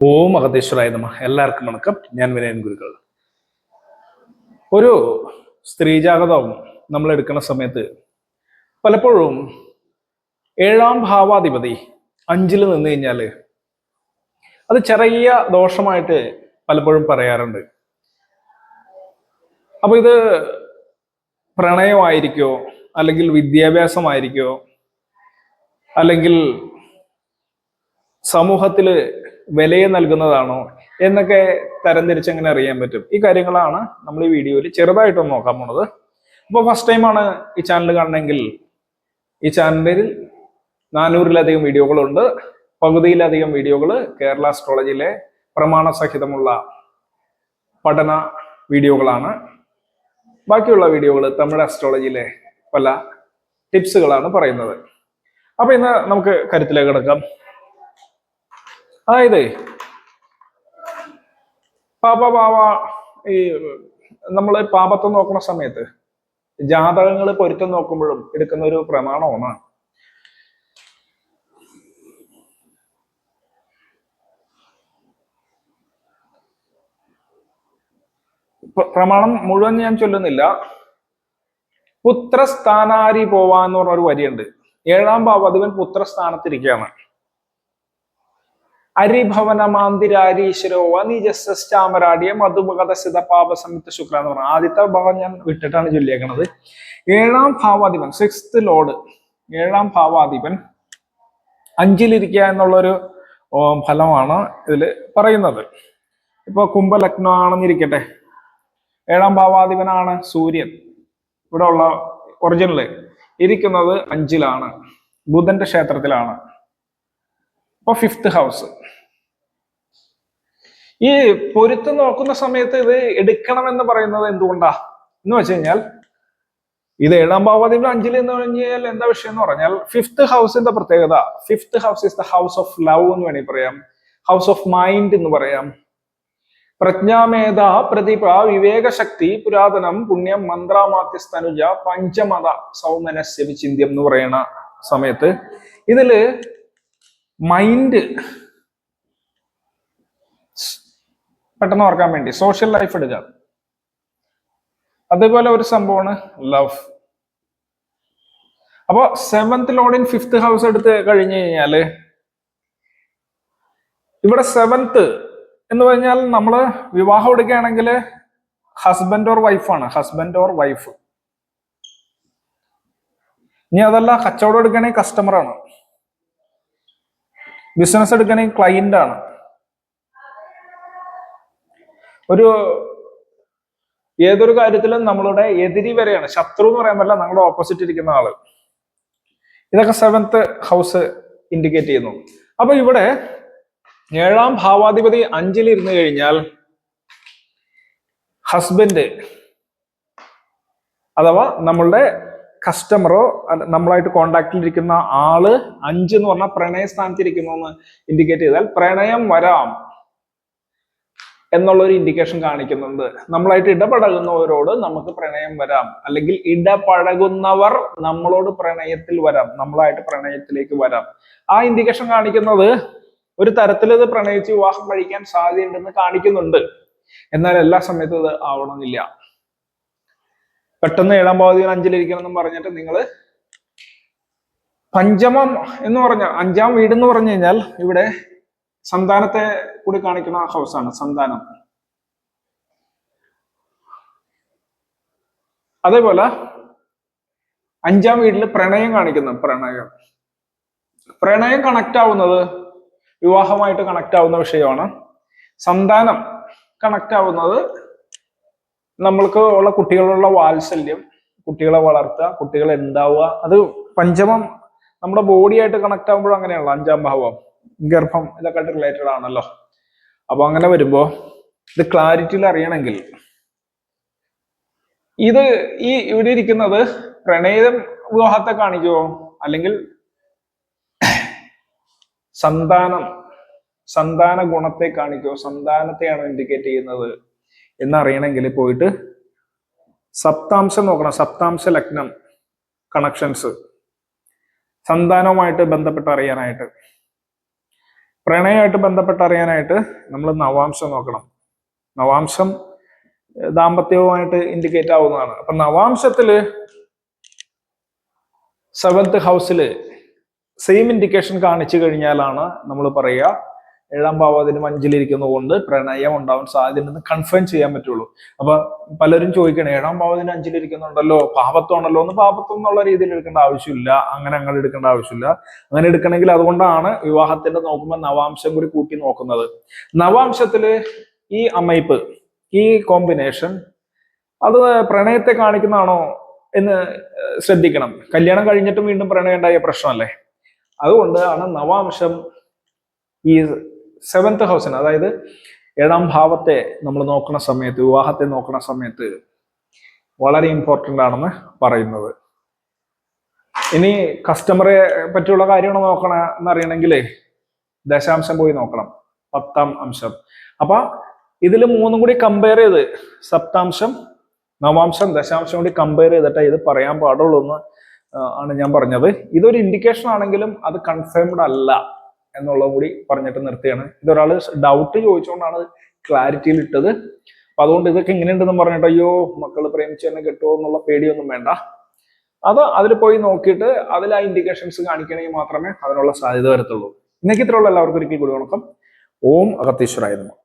ഓം അഗതീശ്വരായ നമഃ. എല്ലാവർക്കും വണക്കം. ഞാൻ വിനയൻ ഗുരുക്കൾ. ഒരു സ്ത്രീജാതകം നമ്മൾ എടുക്കുന്ന സമയത്ത് പലപ്പോഴും ഏഴാം ഭാവാധിപതി 5-ൽ നിന്ന് കഴിഞ്ഞാൽ അത് ചെറിയ ദോഷമായിട്ട് പലപ്പോഴും പറയാറുണ്ട്. അപ്പൊ ഇത് പ്രണയമായിരിക്കോ, അല്ലെങ്കിൽ വിദ്യാഭ്യാസമായിരിക്കോ, അല്ലെങ്കിൽ സമൂഹത്തില് വിലയെ നൽകുന്നതാണോ എന്നൊക്കെ തരംതിരിച്ച് എങ്ങനെ അറിയാൻ പറ്റും? ഈ കാര്യങ്ങളാണ് നമ്മൾ ഈ വീഡിയോയിൽ ചെറുതായിട്ടൊന്ന് നോക്കാൻ പോണത്. അപ്പോൾ ഫസ്റ്റ് ടൈമാണ് ഈ ചാനൽ കാണണമെങ്കിൽ ഈ ചാനലിൽ 400-ലധികം വീഡിയോകളുണ്ട്. പകുതിയിലധികം വീഡിയോകൾ കേരള അസ്ട്രോളജിയിലെ പ്രമാണ സഹിതമുള്ള പഠന വീഡിയോകളാണ്. ബാക്കിയുള്ള വീഡിയോകൾ തമിഴ് അസ്ട്രോളജിയിലെ പല ടിപ്സുകളാണ് പറയുന്നത്. അപ്പൊ ഇന്ന് നമുക്ക് കാര്യത്തിലേക്ക് കിടക്കാം. അതായത് ഈ നമ്മൾ പാപത്വം നോക്കുന്ന സമയത്ത് ജാതകങ്ങൾ പൊരുത്തം നോക്കുമ്പോഴും എടുക്കുന്ന ഒരു പ്രമാണമാണ് പ്രമാണം മുഴുവൻ ഞാൻ ചൊല്ലുന്നില്ല. പുത്രസ്ഥാനാരി പോവാന്ന് പറഞ്ഞ ഒരു വരിയുണ്ട്. 7-ാം ഭാവാധിപൻ പുത്രസ്ഥാനത്തിരിക്കുകയാണ്. അരിഭവനമാന്തിരാരീശ്വരോ നിജസ്റ്റാമരാടിയ മധുമകഥസിത പാപസമിത്ത ശുക്ര എന്ന് പറഞ്ഞ ആദ്യത്തെ ഭാവം ഞാൻ വിട്ടിട്ടാണ് ചൊല്ലിയേക്കണത്. 7-ാം ഭാവാധിപൻ 6th ലോർഡ് 7-ാം ഭാവാധിപൻ 5-ലിരിക്കുക എന്നുള്ളൊരു ഫലമാണ് ഇതിൽ പറയുന്നത്. ഇപ്പൊ കുംഭലഗ്നമാണെന്നിരിക്കട്ടെ, 7-ാം ഭാവാധിപനാണ് സൂര്യൻ. ഇവിടെ ഉള്ള ഒറിജിനല് ഇരിക്കുന്നത് 5-ലാണ്, ബുധന്റെ ക്ഷേത്രത്തിലാണ്. അപ്പൊ 5th ഹൗസ്. ഈ പൊരുത്തം നോക്കുന്ന സമയത്ത് ഇത് എടുക്കണമെന്ന് പറയുന്നത് എന്തുകൊണ്ടാ എന്ന് വെച്ച് കഴിഞ്ഞാൽ, ഇത് 7-ാം ഭാവാധിപൻ 5-ൽ എന്ന് പറഞ്ഞാൽ എന്താ വിഷയം എന്ന് പറഞ്ഞാൽ 5th ഹൗസിന്റെ പ്രത്യേകത. 5th house is the house of love എന്ന് വേണമെങ്കിൽ പറയാം, ഹൗസ് ഓഫ് മൈൻഡ് എന്ന് പറയാം. പ്രജ്ഞാമേധ പ്രതിഭ വിവേകശക്തി പുരാതനം പുണ്യം മന്ത്രാമാത്യസ്തനുജ പഞ്ചമത സൗമനസ്യ വിചിന്യം എന്ന് പറയുന്ന സമയത്ത് ഇതില് മൈൻഡ് പെട്ടെന്ന് ഓർക്കാൻ വേണ്ടി സോഷ്യൽ ലൈഫ് എടുക്കുക. അതേപോലെ ഒരു സംഭവമാണ് ലവ്. അപ്പോ 7th Lord in 5th house എടുത്ത് കഴിഞ്ഞു കഴിഞ്ഞാല് ഇവിടെ 7th എന്ന് പറഞ്ഞാൽ നമ്മള് വിവാഹം എടുക്കുകയാണെങ്കിൽ ഹസ്ബൻഡ് ഓർ വൈഫാണ്, ഹസ്ബൻഡ് ഓർ വൈഫ്. ഇനി അതല്ല കച്ചവടം എടുക്കുകയാണെങ്കിൽ കസ്റ്റമറാണ്, ബിസിനസ് എടുക്കുകയാണെങ്കിൽ ക്ലയന്റ് ആണ്. ഏതൊരു കാര്യത്തിലും നമ്മളുടെ എതിരി വരെയാണ്, ശത്രു എന്ന് പറയാൻ പറ്റില്ല, നമ്മുടെ ഓപ്പോസിറ്റ് ഇരിക്കുന്ന ആള്. ഇതൊക്കെ 7th ഹൗസ് ഇൻഡിക്കേറ്റ് ചെയ്യുന്നു. അപ്പൊ ഇവിടെ 7-ാം ഭാവാധിപതി 5-ൽ ഇരുന്ന് കഴിഞ്ഞാൽ ഹസ്ബൻഡ് അഥവാ നമ്മളുടെ കസ്റ്റമറോ നമ്മളായിട്ട് കോണ്ടാക്റ്റിൽ ഇരിക്കുന്ന ആള് 5 എന്ന് പറഞ്ഞാൽ പ്രണയസ്ഥാനത്തിരിക്കുന്നു എന്ന് ഇൻഡിക്കേറ്റ് ചെയ്താൽ പ്രണയം വരാം എന്നുള്ളൊരു ഇൻഡിക്കേഷൻ കാണിക്കുന്നുണ്ട്. നമ്മളായിട്ട് ഇടപഴകുന്നവരോട് നമുക്ക് പ്രണയം വരാം, അല്ലെങ്കിൽ ഇടപഴകുന്നവർ നമ്മളോട് പ്രണയത്തിൽ വരാം, നമ്മളായിട്ട് പ്രണയത്തിലേക്ക് വരാം. ആ ഇൻഡിക്കേഷൻ കാണിക്കുന്നത് ഒരു തരത്തിൽ ഇത് പ്രണയിച്ച് വിവാഹം കഴിക്കാൻ സാധ്യതയുണ്ടെന്ന് കാണിക്കുന്നുണ്ട്. എന്നാൽ എല്ലാ സമയത്തും ഇത് ആവണമെന്നില്ല. പെട്ടെന്ന് 7-ാം ഭാവാധിപൻ 5-ലിരിക്കണം എന്ന് പറഞ്ഞിട്ട് നിങ്ങൾ പഞ്ചമം എന്ന് പറഞ്ഞ 5-ാം വീട് എന്ന് പറഞ്ഞു കഴിഞ്ഞാൽ ഇവിടെ സന്താനത്തെ കൂടി കാണിക്കുന്ന ഹൗസാണ്, സന്താനം. അതേപോലെ 5-ാം വീട്ടിൽ പ്രണയം കാണിക്കുന്നു. പ്രണയം കണക്ട് ആവുന്നത് വിവാഹമായിട്ട് കണക്ട് ആവുന്ന വിഷയമാണ്. സന്താനം കണക്ട് ആവുന്നത് നമ്മൾക്ക് ഉള്ള കുട്ടികളുള്ള വാത്സല്യം, കുട്ടികളെ വളർത്തുക, കുട്ടികൾ ഉണ്ടാവുക. അത് പഞ്ചമം നമ്മുടെ ബോഡിയായിട്ട് കണക്ട് ആകുമ്പോഴും അങ്ങനെയാണല്ലോ. 5-ാം ഭാവം ഗർഭം ഇതൊക്കെ റിലേറ്റഡ് ആണല്ലോ. അപ്പൊ അങ്ങനെ വരുമ്പോ ഇത് ക്ലാരിറ്റിയിൽ അറിയണമെങ്കിൽ ഇവിടെ ഇരിക്കുന്നത് പ്രണയം വിവാഹത്തെ കാണിക്കുമോ, അല്ലെങ്കിൽ സന്താന ഗുണത്തെ കാണിക്കോ, സന്താനത്തെയാണോ ഇൻഡിക്കേറ്റ് ചെയ്യുന്നത് എന്നറിയണമെങ്കിൽ പോയിട്ട് സപ്താംശം നോക്കണം. സപ്താംശ ലഗ്നം കണക്ഷൻസ് സന്താനവുമായിട്ട് ബന്ധപ്പെട്ട് അറിയാനായിട്ട് പ്രണയമായിട്ട് ബന്ധപ്പെട്ട് അറിയാനായിട്ട് നമ്മൾ നവാംശം നോക്കണം. നവാംശം ദാമ്പത്യവുമായിട്ട് ഇൻഡിക്കേറ്റ് ആവുന്നതാണ്. അപ്പൊ നവാംശത്തില് 7th ഹൗസിൽ സെയിം ഇൻഡിക്കേഷൻ കാണിച്ചു കഴിഞ്ഞാലാണ് നമ്മൾ പറയുക 7ാം ഭാവത്തിന് 5-ലിരിക്കുന്നത് കൊണ്ട് പ്രണയം ഉണ്ടാവാൻ സാധ്യതയുണ്ടെന്ന് കൺഫേം ചെയ്യാൻ പറ്റുള്ളൂ. അപ്പൊ പലരും ചോദിക്കണേ 7ാം ഭാവത്തിന് 5-ലിരിക്കുന്നുണ്ടല്ലോ, പാപത്വമാണല്ലോ. ഒന്ന് പാപത്വം എന്നുള്ള രീതിയിൽ എടുക്കേണ്ട ആവശ്യമില്ല, അങ്ങനെ എടുക്കേണ്ട ആവശ്യമില്ല. അങ്ങനെ എടുക്കണമെങ്കിൽ അതുകൊണ്ടാണ് വിവാഹത്തിന്റെ നോക്കുമ്പോൾ നവാംശം കൂടി കൂട്ടി നോക്കുന്നത്. നവാംശത്തില് ഈ അമൈപ്പ്, ഈ കോമ്പിനേഷൻ അത് പ്രണയത്തെ കാണിക്കുന്നതാണോ എന്ന് ശ്രദ്ധിക്കണം. കല്യാണം കഴിഞ്ഞിട്ടും വീണ്ടും പ്രണയം ഉണ്ടായ പ്രശ്നമല്ലേ. അതുകൊണ്ടാണ് നവാംശം ഈ 7th ഹൗസിന്, അതായത് 7ാം ഭാവത്തെ നമ്മൾ നോക്കുന്ന സമയത്ത്, വിവാഹത്തെ നോക്കുന്ന സമയത്ത് വളരെ ഇമ്പോർട്ടൻ്റ് ആണെന്ന് പറയുന്നത്. ഇനി കസ്റ്റമറെ പറ്റിയുള്ള കാര്യങ്ങൾ നോക്കണം എന്നറിയണമെങ്കിൽ ദശാംശം പോയി നോക്കണം, 10ാം അംശം. അപ്പൊ ഇതിൽ മൂന്നും കൂടി കമ്പയർ ചെയ്ത്, സപ്താംശം, നവാംശം, ദശാംശം കൂടി കമ്പയർ ചെയ്തിട്ട് ഇത് പറയാൻ പാടുള്ളൂ എന്ന് ആണ് ഞാൻ പറഞ്ഞത്. ഇതൊരു ഇൻഡിക്കേഷൻ ആണെങ്കിലും അത് കൺഫേംഡ് അല്ല എന്നുള്ളത് കൂടി പറഞ്ഞിട്ട് നിർത്തിയാണ്. ഇതൊരാൾ ഡൗട്ട് ചോദിച്ചുകൊണ്ടാണ് ക്ലാരിറ്റിയിൽ ഇട്ടത്. അപ്പൊ അതുകൊണ്ട് ഇതൊക്കെ ഇങ്ങനെയുണ്ടെന്ന് പറഞ്ഞിട്ട് അയ്യോ മക്കൾ പ്രേമിച്ച് തന്നെ കിട്ടുമോ എന്നുള്ള പേടിയൊന്നും വേണ്ട. അത് അതിൽ പോയി നോക്കിയിട്ട് അതിൽ ആ ഇൻഡിക്കേഷൻസ് കാണിക്കണമെങ്കിൽ മാത്രമേ അതിനുള്ള സാധ്യത വരത്തുള്ളൂ. ഇന്നേക്ക് ഇത്രയുള്ള എല്ലാവർക്കും ഒരിക്കൽ കൂടി വണക്കം. ഓം അഗത്തീശ്വരായ നമഃ.